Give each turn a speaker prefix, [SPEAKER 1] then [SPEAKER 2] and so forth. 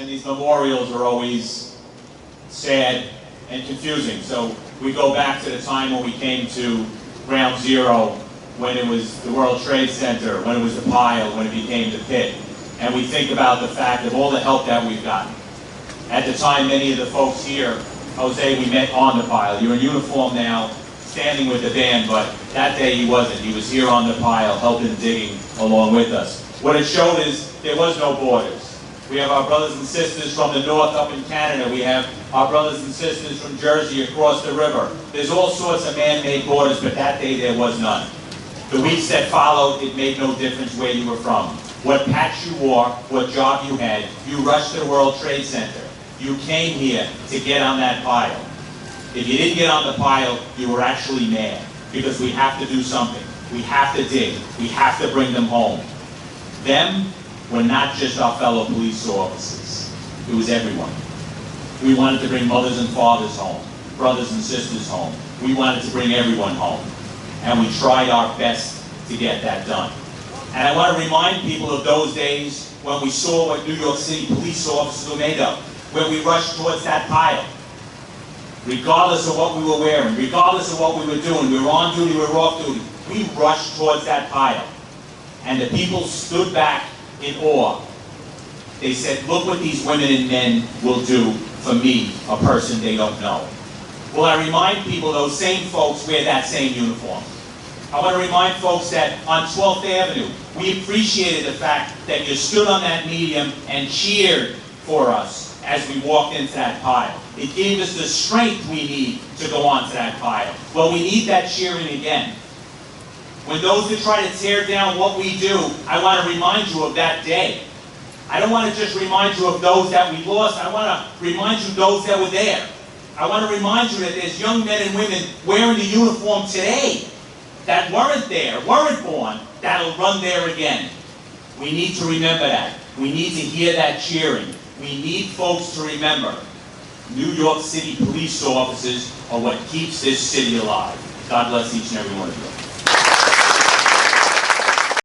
[SPEAKER 1] and these memorials are always sad and confusing. So we go back to the time when we came to Ground Zero, when it was the World Trade Center, when it was the pile, when it became the pit. And we think about the fact of all the help that we've gotten. At the time, many of the folks here, Jose, we met on the pile. You're in uniform now, standing with the band, but that day he wasn't. He was here on the pile, helping digging along with us. What it showed is there was no borders. We have our brothers and sisters from the north up in Canada. We have our brothers and sisters from Jersey across the river. There's all sorts of man-made borders, but that day there was none. The weeks that followed, it made no difference where you were from. What patch you wore, what job you had, you rushed to the World Trade Center. You came here to get on that pile. If you didn't get on the pile, you were actually mad, because we have to do something. We have to dig. We have to bring them home. Them were not just our fellow police officers. It was everyone. We wanted to bring mothers and fathers home, brothers and sisters home. We wanted to bring everyone home. And we tried our best to get that done. And I want to remind people of those days when we saw what New York City police officers were made of, when we rushed towards that pile. Regardless of what we were wearing, regardless of what we were doing, we were on duty, we were off duty, we rushed towards that pile. And the people stood back in awe. They said, look what these women and men will do for me, a person they don't know. Well, I remind people, those same folks wear that same uniform. I want to remind folks that on 12th Avenue, we appreciated the fact that you stood on that medium and cheered for us as we walked into that pile. It gave us the strength we need to go onto that pile. Well, we need that cheering again. When those that try to tear down what we do, I want to remind you of that day. I don't want to just remind you of those that we lost. I want to remind you of those that were there. I want to remind you that there's young men and women wearing the uniform today that weren't there, weren't born, that'll run there again. We need to remember that. We need to hear that cheering. We need folks to remember New York City police officers are what keeps this city alive. God bless each and every one of you.